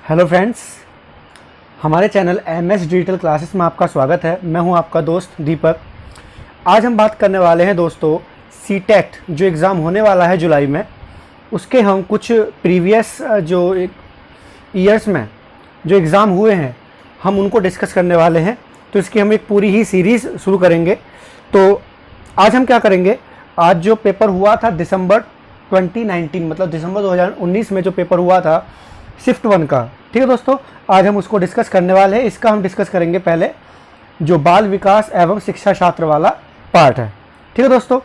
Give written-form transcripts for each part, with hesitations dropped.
Hello friends, हमारे channel MS digital classes में आपका स्वागत है। मैं हूं आपका दोस्त दीपक। आज हम बात करने वाले हैं दोस्तों सीटेट जो एग्ज़ाम होने वाला है जुलाई में, उसके हम कुछ प्रीवियस जो एक ईयर्स में जो एग्ज़ाम हुए हैं हम उनको डिस्कस करने वाले हैं। तो इसकी हम एक पूरी ही सीरीज़ शुरू करेंगे। तो आज हम क्या करेंगे, आज जो पेपर हुआ था दिसंबर 2019 मतलब दिसंबर 2019 में जो पेपर हुआ था शिफ्ट 1 का, ठीक है दोस्तों, आज हम उसको डिस्कस करने वाले हैं। इसका हम डिस्कस करेंगे पहले जो बाल विकास एवं शिक्षा शास्त्र वाला पार्ट है, ठीक है दोस्तों।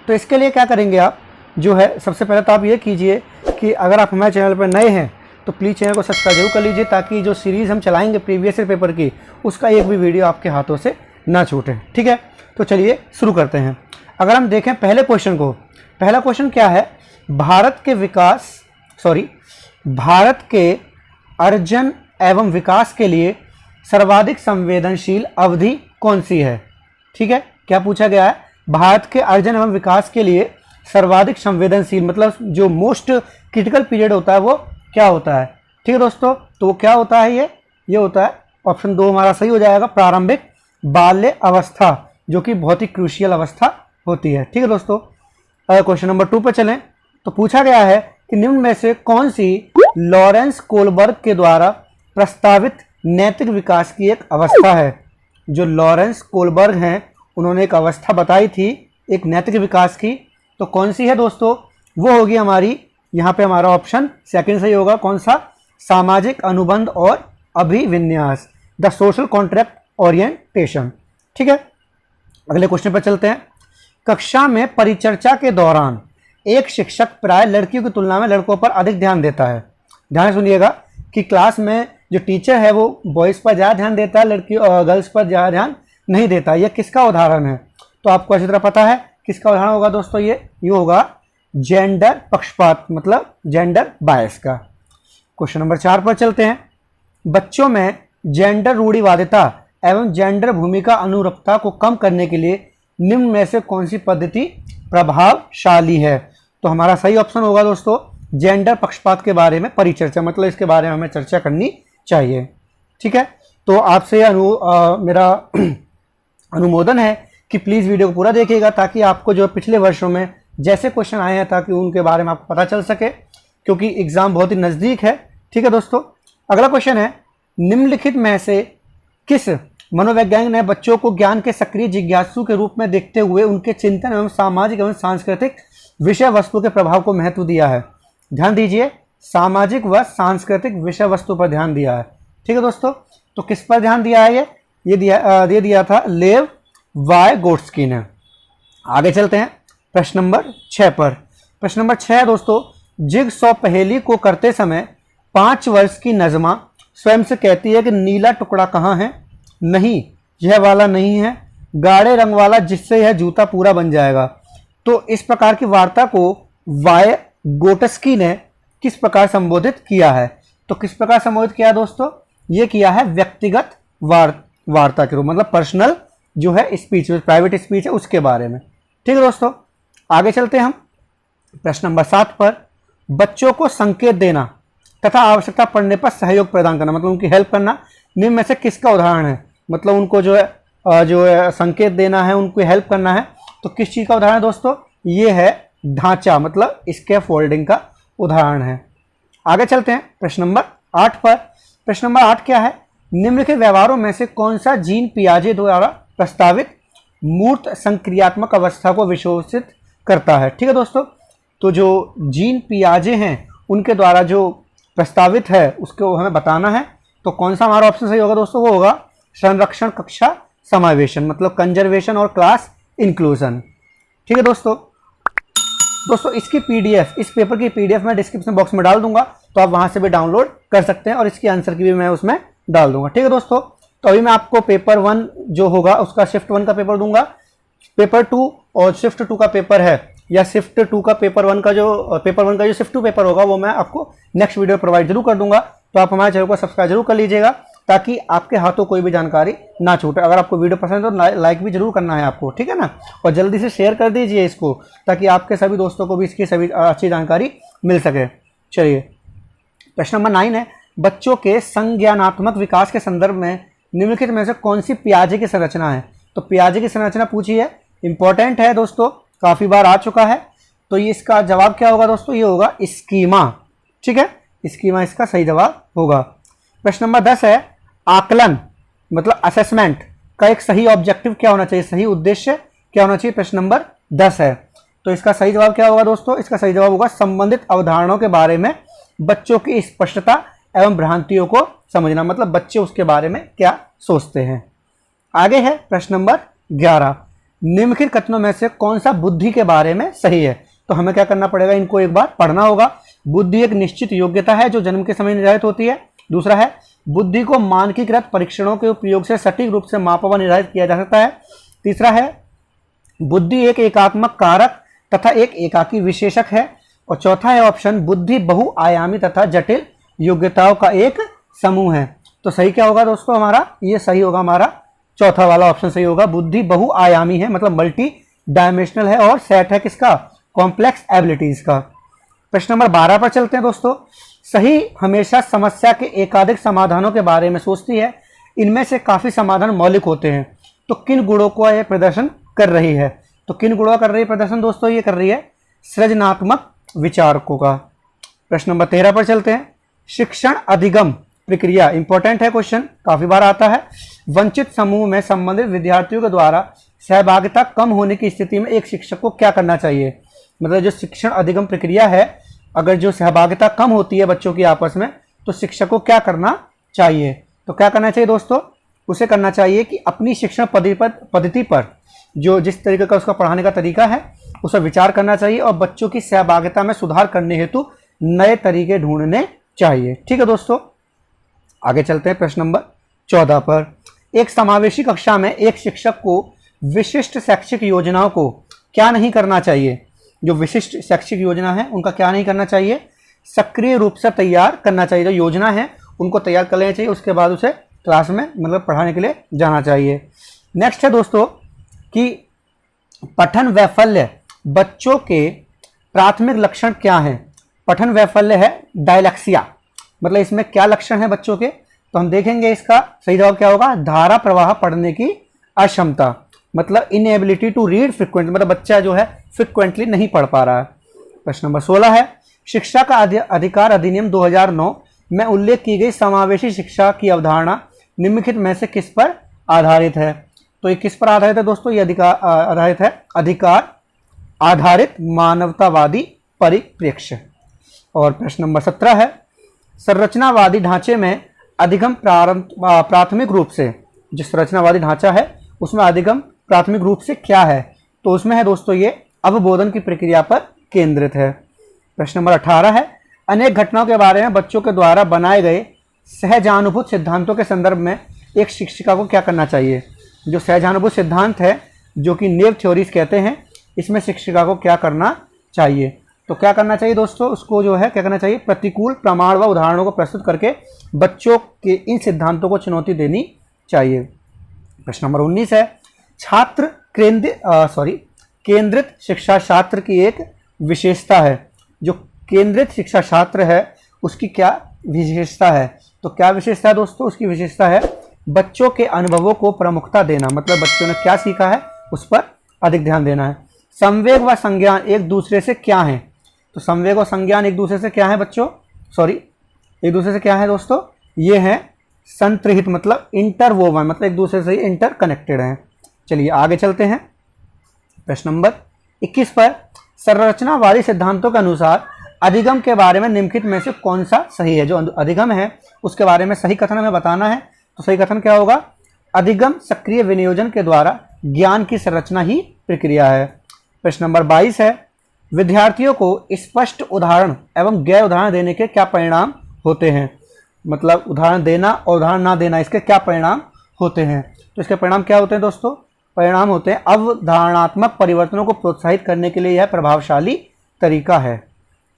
तो इसके लिए क्या करेंगे आप, जो है सबसे पहले तो आप ये कीजिए कि अगर आप हमारे चैनल पर नए हैं तो प्लीज़ चैनल को सब्सक्राइब जरूर कर लीजिए, ताकि जो सीरीज़ हम चलाएंगे प्रीवियस ईयर पेपर की उसका एक भी वीडियो आपके हाथों से ना छूटे, ठीक है। तो चलिए शुरू करते हैं। अगर हम देखें पहले क्वेश्चन को, पहला क्वेश्चन क्या है, भारत के अर्जन एवं विकास के लिए सर्वाधिक संवेदनशील अवधि कौन सी है। ठीक है, क्या पूछा गया है, भारत के अर्जन एवं विकास के लिए सर्वाधिक संवेदनशील मतलब जो मोस्ट क्रिटिकल पीरियड होता है वो क्या होता है। ठीक है दोस्तों, तो वो क्या होता है, ये होता है ऑप्शन 2 हमारा सही हो जाएगा, प्रारंभिक बाल्य अवस्था, जो कि बहुत ही क्रूशियल अवस्था होती है। ठीक है दोस्तों, क्वेश्चन नंबर 2 पर चलें। तो पूछा गया है कि निम्न में से कौन सी लॉरेंस कोलबर्ग के द्वारा प्रस्तावित नैतिक विकास की एक अवस्था है। जो लॉरेंस कोलबर्ग हैं उन्होंने एक अवस्था बताई थी एक नैतिक विकास की, तो कौन सी है दोस्तों, वो होगी हमारी, यहाँ पे हमारा ऑप्शन सेकंड सही होगा, कौन सा, सामाजिक अनुबंध और अभिविन्यास, द सोशल कॉन्ट्रैक्ट ओरिएंटेशन। ठीक है, अगले क्वेश्चन पर चलते हैं। कक्षा में परिचर्चा के दौरान एक शिक्षक प्राय लड़कियों की तुलना में लड़कों पर अधिक ध्यान देता है। ध्यान सुनिएगा कि क्लास में जो टीचर है वो बॉयज़ पर ज़्यादा ध्यान देता है, लड़की और गर्ल्स पर ज़्यादा ध्यान नहीं देता। यह किसका उदाहरण है, तो आपको अच्छी तरह पता है किसका उदाहरण होगा दोस्तों, ये होगा जेंडर पक्षपात मतलब जेंडर बायस का। क्वेश्चन नंबर 4 पर चलते हैं। बच्चों में जेंडर रूढ़िवादिता एवं जेंडर भूमिका अनुरूपता को कम करने के लिए निम्न में से कौन सी पद्धति प्रभावशाली है। तो हमारा सही ऑप्शन होगा दोस्तों जेंडर पक्षपात के बारे में परिचर्चा, मतलब इसके बारे में हमें चर्चा करनी चाहिए। ठीक है, तो आपसे मेरा अनुमोदन है कि प्लीज़ वीडियो को पूरा देखिएगा, ताकि आपको जो पिछले वर्षों में जैसे क्वेश्चन आए हैं ताकि उनके बारे में आपको पता चल सके, क्योंकि एग्ज़ाम बहुत ही नज़दीक है। ठीक है दोस्तों, अगला क्वेश्चन है, निम्नलिखित में से किस मनोवैज्ञानिक ने बच्चों को ज्ञान के सक्रिय जिज्ञासु के रूप में देखते हुए उनके चिंतन एवं सामाजिक एवं सांस्कृतिक विषय वस्तु के प्रभाव को महत्व दिया है। ध्यान दीजिए, सामाजिक व सांस्कृतिक विषय वस्तु पर ध्यान दिया है। ठीक है दोस्तों, तो किस पर ध्यान दिया है, ये दिया था लेव वायगोट्स्की ने। आगे चलते हैं प्रश्न नंबर 6 पर। प्रश्न नंबर 6 है दोस्तों, जिगसॉ पहेली को करते समय 5 वर्ष की नज़मा स्वयं से कहती है कि नीला टुकड़ा कहाँ है, नहीं यह वाला नहीं है, गाढ़े रंग वाला जिससे यह जूता पूरा बन जाएगा। तो इस प्रकार की वार्ता को वायगोट्स्की ने किस प्रकार संबोधित किया है। तो किस प्रकार संबोधित किया दोस्तों, ये किया है व्यक्तिगत वार्ता के रूप, मतलब पर्सनल जो है स्पीच, प्राइवेट स्पीच है उसके बारे में। ठीक है दोस्तों, आगे चलते हैं हम प्रश्न नंबर 7 पर। बच्चों को संकेत देना तथा आवश्यकता पड़ने पर सहयोग प्रदान करना मतलब उनकी हेल्प करना निम्न में से किसका उदाहरण है। मतलब उनको जो है संकेत देना है, उनको हेल्प करना है, तो किस चीज़ का उदाहरण है दोस्तों, ये है ढांचा मतलब स्कैफोल्डिंग का उदाहरण है। आगे चलते हैं प्रश्न नंबर 8 पर। प्रश्न नंबर 8 क्या है, निम्नलिखित व्यवहारों में से कौन सा जीन पियाजे द्वारा प्रस्तावित मूर्त संक्रियात्मक अवस्था को विशोषित करता है। ठीक है दोस्तों, तो जो जीन पियाजे हैं उनके द्वारा जो प्रस्तावित है उसको हमें बताना है। तो कौन सा हमारा ऑप्शन सही होगा दोस्तों, वो होगा संरक्षण कक्षा समावेशन मतलब कंजर्वेशन और क्लास इंक्लूजन। ठीक है दोस्तों इसकी पीडीएफ, इस पेपर की पीडीएफ मैं डिस्क्रिप्शन बॉक्स में डाल दूंगा, तो आप वहां से भी डाउनलोड कर सकते हैं और इसकी आंसर की भी मैं उसमें डाल दूंगा। ठीक है दोस्तों, तो अभी मैं आपको पेपर 1 जो होगा उसका शिफ्ट 1 का पेपर दूंगा, पेपर 2 और शिफ्ट 2 का पेपर है, या शिफ्ट 2 का पेपर 1 का जो शिफ्ट 2 पेपर होगा वो मैं आपको नेक्स्ट वीडियो प्रोवाइड जरूर कर दूंगा। तो आप हमारे चैनल को सब्सक्राइब जरूर कर लीजिएगा, ताकि आपके हाथों कोई भी जानकारी ना छूटे। अगर आपको वीडियो पसंद है तो लाइक भी जरूर करना है आपको, ठीक है ना, और जल्दी से शेयर कर दीजिए इसको, ताकि आपके सभी दोस्तों को भी इसकी सभी अच्छी जानकारी मिल सके। चलिए प्रश्न नंबर 9 है, बच्चों के संज्ञानात्मक विकास के संदर्भ में निम्नलिखित में से कौन सी पियाजे की संरचना है। तो पियाजे की संरचना पूछी है, इंपॉर्टेंट है दोस्तों, काफी बार आ चुका है। तो ये इसका जवाब क्या होगा दोस्तों, ये होगा स्कीमा। ठीक है, स्कीमा इसका सही जवाब होगा। प्रश्न नंबर 10 है, आकलन मतलब असेसमेंट का एक सही ऑब्जेक्टिव क्या होना चाहिए, सही उद्देश्य क्या होना चाहिए, प्रश्न नंबर 10 है। तो इसका सही जवाब क्या होगा दोस्तों, इसका सही जवाब होगा संबंधित अवधारणाओं के बारे में बच्चों की स्पष्टता एवं भ्रांतियों को समझना, मतलब बच्चे उसके बारे में क्या सोचते हैं। आगे है प्रश्न नंबर 11, निम्नलिखित कथनों में से कौन सा बुद्धि के बारे में सही है। तो हमें क्या करना पड़ेगा, इनको एक बार पढ़ना होगा। बुद्धि एक निश्चित योग्यता है जो जन्म के समय निर्धारित होती है। दूसरा है, बुद्धि को मानकीकृत परीक्षणों के उपयोग से सटीक रूप से मापा व निर्धारित किया जा सकता है। तीसरा है, बुद्धि एक एकात्मक कारक तथा एक एकाकी विशेषक है। और चौथा है ऑप्शन, बुद्धि बहुआयामी तथा जटिल योग्यताओं का एक समूह है। तो सही क्या होगा दोस्तों हमारा, ये सही होगा, हमारा चौथा वाला ऑप्शन सही होगा। बुद्धि बहुआयामी है मतलब मल्टी डायमेंशनल है, और सेट है किसका, कॉम्प्लेक्स एबिलिटीज का। प्रश्न नंबर 12 पर चलते हैं दोस्तों। सही हमेशा समस्या के एकाधिक समाधानों के बारे में सोचती है, इनमें से काफी समाधान मौलिक होते हैं। तो किन गुणों को यह प्रदर्शन कर रही है, तो किन गुणों का कर रही है प्रदर्शन दोस्तों, ये कर रही है सृजनात्मक विचारकों का। प्रश्न नंबर 13 पर चलते हैं। शिक्षण अधिगम प्रक्रिया, इंपॉर्टेंट है क्वेश्चन, काफी बार आता है। वंचित समूह में संबंधित विद्यार्थियों के द्वारा सहभागिता कम होने की स्थिति में एक शिक्षक को क्या करना चाहिए। मतलब जो शिक्षण अधिगम प्रक्रिया है, अगर जो सहभागिता कम होती है बच्चों की आपस में, तो शिक्षक को क्या करना चाहिए। तो क्या करना चाहिए दोस्तों, उसे करना चाहिए कि अपनी शिक्षण पद्धति पर जो जिस तरीके का उसका पढ़ाने का तरीका है उस पर विचार करना चाहिए, और बच्चों की सहभागिता में सुधार करने हेतु नए तरीके ढूंढने चाहिए। ठीक है दोस्तों, आगे चलते हैं प्रश्न नंबर 14 पर। एक समावेशी कक्षा में एक शिक्षक को विशिष्ट शैक्षिक योजनाओं को क्या नहीं करना चाहिए। जो विशिष्ट शैक्षिक योजना है उनका क्या नहीं करना चाहिए, सक्रिय रूप से तैयार करना चाहिए। जो योजना है उनको तैयार कर लेना चाहिए, उसके बाद उसे क्लास में मतलब पढ़ाने के लिए जाना चाहिए। नेक्स्ट है दोस्तों कि पठन वैफल्य बच्चों के प्राथमिक लक्षण क्या हैं। पठन वैफल्य है डायलैक्सिया, मतलब इसमें क्या लक्षण है बच्चों के, तो हम देखेंगे इसका सही जवाब क्या होगा, धारा प्रवाह पढ़ने की अक्षमता, मतलब इनएबिलिटी टू रीड फ्रिक्वेंटली, मतलब बच्चा जो है फ्रिक्वेंटली नहीं पढ़ पा रहा है। प्रश्न नंबर 16 है, शिक्षा का अधिकार अधिनियम 2009 में उल्लेख की गई समावेशी शिक्षा की अवधारणा निम्नलिखित में से किस पर आधारित है। तो ये किस पर आधारित है दोस्तों, ये अधिकार आधारित है अधिकार आधारित मानवतावादी परिप्रेक्ष्य। और प्रश्न नंबर 17 है, संरचनावादी ढांचे में अधिगम प्राथमिक रूप से, जो संरचनावादी ढांचा है उसमें अधिगम प्राथमिक रूप से क्या है। तो उसमें है दोस्तों ये अवबोधन की प्रक्रिया पर केंद्रित है। प्रश्न नंबर 18 है, अनेक घटनाओं के बारे में बच्चों के द्वारा बनाए गए सहजानुभूत सिद्धांतों के संदर्भ में एक शिक्षिका को क्या करना चाहिए। जो सहजानुभूत सिद्धांत है, जो कि नेव थ्योरीज कहते हैं, इसमें शिक्षिका को क्या करना चाहिए। तो क्या करना चाहिए दोस्तों, उसको जो है क्या करना चाहिए, प्रतिकूल प्रमाण व उदाहरणों को प्रस्तुत करके बच्चों के इन सिद्धांतों को चुनौती देनी चाहिए। प्रश्न नंबर 19 है, छात्र केंद्रित शिक्षा शास्त्र की एक विशेषता है। जो केंद्रित शिक्षा शास्त्र है उसकी क्या विशेषता है। तो क्या विशेषता है दोस्तों, उसकी विशेषता है बच्चों के अनुभवों को प्रमुखता देना, मतलब बच्चों ने क्या सीखा है उस पर अधिक ध्यान देना है। संवेग व संज्ञान एक दूसरे से क्या है। तो संवेग और संज्ञान एक दूसरे से क्या है बच्चों, एक दूसरे से क्या है दोस्तों, ये है संतृहित, मतलब इंटरवोवन, मतलब एक दूसरे से इंटर कनेक्टेड है। चलिए आगे चलते हैं। प्रश्न नंबर 21 पर, संरचनावादी सिद्धांतों के अनुसार अधिगम के बारे में निम्नलिखित में से कौन सा सही है। जो अधिगम है उसके बारे में सही कथन हमें बताना है। तो सही कथन क्या होगा, अधिगम सक्रिय विनियोजन के द्वारा ज्ञान की संरचना ही प्रक्रिया है। प्रश्न नंबर 22 है, विद्यार्थियों को स्पष्ट उदाहरण एवं गैर उदाहरण देने के क्या परिणाम होते हैं। मतलब उदाहरण देना और उदाहरण ना देना, इसके क्या परिणाम होते हैं। तो इसके परिणाम क्या होते हैं दोस्तों, परिणाम होते हैं अवधारणात्मक परिवर्तनों को प्रोत्साहित करने के लिए यह प्रभावशाली तरीका है।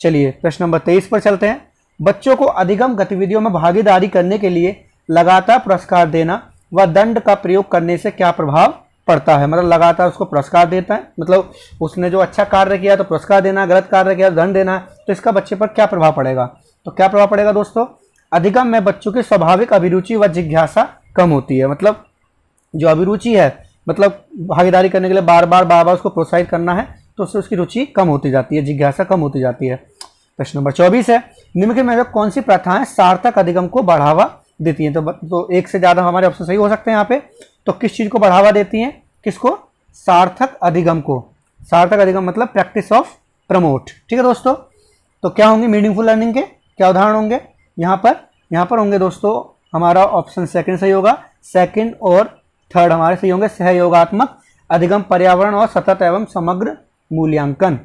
चलिए प्रश्न नंबर 23 पर चलते हैं। बच्चों को अधिगम गतिविधियों में भागीदारी करने के लिए लगातार पुरस्कार देना व दंड का प्रयोग करने से क्या प्रभाव पड़ता है। मतलब लगातार उसको पुरस्कार देता है, मतलब उसने जो अच्छा कार्य किया तो पुरस्कार देना, गलत कार्य किया तो दंड देना, तो इसका बच्चे पर क्या प्रभाव पड़ेगा। तो क्या प्रभाव पड़ेगा दोस्तों, अधिगम में बच्चों की स्वाभाविक अभिरुचि व जिज्ञासा कम होती है। मतलब जो अभिरुचि है, मतलब भागीदारी करने के लिए बार बार उसको प्रोत्साहित करना है, तो उससे उसकी रुचि कम होती जाती है, जिज्ञासा कम होती जाती है। प्रश्न नंबर 24 है, निम्नलिखित में कौन सी प्रथाएं सार्थक अधिगम को बढ़ावा देती हैं? तो एक से ज़्यादा हमारे ऑप्शन सही हो सकते हैं यहाँ पे। तो किस चीज़ को बढ़ावा देती हैं? किसको? सार्थक अधिगम को। सार्थक अधिगम मतलब प्रैक्टिस ऑफ प्रमोट। ठीक है दोस्तों, तो क्या होंगे मीनिंगफुल लर्निंग के क्या उदाहरण होंगे? यहाँ पर होंगे दोस्तों, हमारा ऑप्शन सेकंड सही होगा। सेकंड और थर्ड हमारे सही होंगे। सहयोगात्मक अधिगम, पर्यावरण और सतत एवं समग्र मूल्यांकन।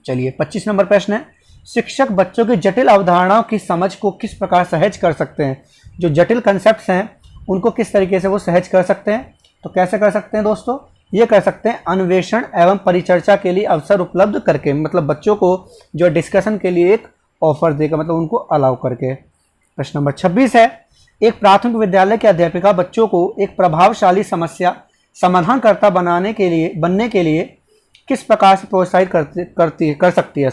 चलिए 25 नंबर प्रश्न है, शिक्षक बच्चों की जटिल अवधारणाओं की समझ को किस प्रकार सहज कर सकते हैं? जो जटिल कंसेप्ट्स हैं उनको किस तरीके से वो सहज कर सकते हैं? तो कैसे कर सकते हैं दोस्तों? ये कर सकते हैं अन्वेषण एवं परिचर्चा के लिए अवसर उपलब्ध करके, मतलब बच्चों को जो डिस्कशन के लिए एक ऑफर देकर, मतलब उनको अलाउ करके। प्रश्न नंबर 26 है, एक प्राथमिक विद्यालय की अध्यापिका बच्चों को एक प्रभावशाली समस्या समाधानकर्ता बनने के लिए किस प्रकार से प्रोत्साहित कर सकती है।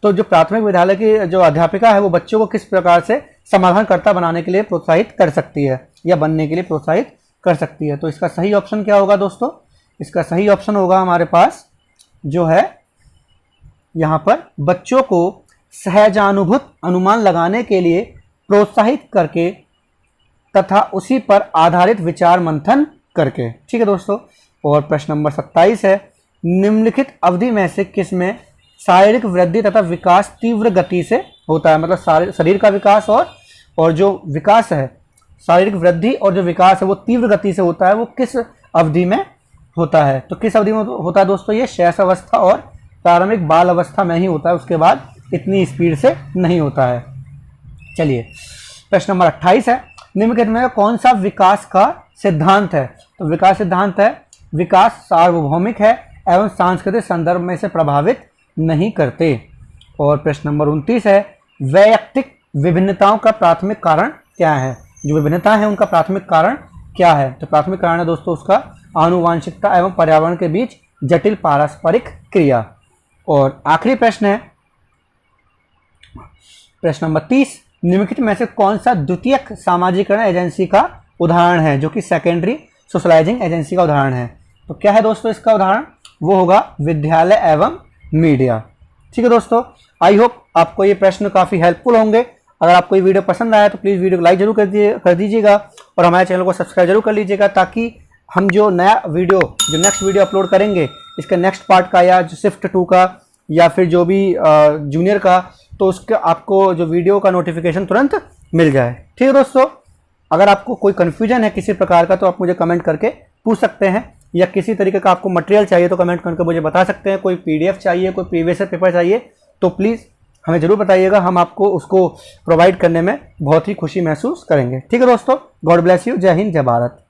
तो जो प्राथमिक विद्यालय की जो अध्यापिका है वो बच्चों को किस प्रकार से समाधानकर्ता बनाने के लिए प्रोत्साहित कर सकती है या बनने के लिए प्रोत्साहित कर सकती है? तो इसका सही ऑप्शन क्या होगा दोस्तों? इसका सही ऑप्शन होगा हमारे पास जो है यहाँ पर बच्चों को सहजानुभूत अनुमान लगाने के लिए प्रोत्साहित करके तथा उसी पर आधारित विचार मंथन करके। ठीक है दोस्तों। और प्रश्न नंबर 27 है, निम्नलिखित अवधि में से किसमें शारीरिक वृद्धि तथा विकास तीव्र गति से होता है? मतलब शरीर का विकास और जो विकास है, शारीरिक वृद्धि और जो विकास है वो तीव्र गति से होता है, वो किस अवधि में होता है? तो किस अवधि में होता है दोस्तों? ये शैशवावस्था और प्रारंभिक बाल अवस्था में ही होता है, उसके बाद इतनी स्पीड से नहीं होता है। चलिए प्रश्न नंबर 28 है, निम्नलिखित में कौन सा विकास का सिद्धांत है? तो विकास सिद्धांत है, विकास सार्वभौमिक है एवं सांस्कृतिक संदर्भ में से प्रभावित नहीं करते। और प्रश्न नंबर 29 है, वैयक्तिक विभिन्नताओं का प्राथमिक कारण क्या है? जो विभिन्नता है उनका प्राथमिक कारण क्या है? तो प्राथमिक कारण है दोस्तों उसका आनुवांशिकता एवं पर्यावरण के बीच जटिल पारस्परिक क्रिया। और आखिरी प्रश्न है प्रश्न नंबर 30, निम्नलिखित में से कौन सा द्वितीयक सामाजिकरण एजेंसी का उदाहरण है? जो कि सेकेंडरी सोशलाइजिंग एजेंसी का उदाहरण है। तो क्या है दोस्तों इसका उदाहरण? वो होगा विद्यालय एवं मीडिया। ठीक है दोस्तों, आई होप आपको ये प्रश्न काफ़ी हेल्पफुल होंगे। अगर आपको ये वीडियो पसंद आया तो प्लीज़ वीडियो को लाइक जरूर कर दीजिएगा और हमारे चैनल को सब्सक्राइब जरूर कर लीजिएगा, ताकि हम जो नेक्स्ट वीडियो अपलोड करेंगे इसके नेक्स्ट पार्ट का या जो शिफ्ट 2 का या फिर जो भी जूनियर का, तो उसका आपको जो वीडियो का नोटिफिकेशन तुरंत मिल जाए। ठीक है दोस्तों, अगर आपको कोई कन्फ्यूजन है किसी प्रकार का तो आप मुझे कमेंट करके पूछ सकते हैं, या किसी तरीके का आपको मटेरियल चाहिए तो कमेंट करके मुझे बता सकते हैं। कोई PDF चाहिए, कोई प्रीवियस पेपर चाहिए तो प्लीज़ हमें ज़रूर बताइएगा, हम आपको उसको प्रोवाइड करने में बहुत ही खुशी महसूस करेंगे। ठीक है दोस्तों, गॉड ब्लेस यू, जय हिंद, जय भारत।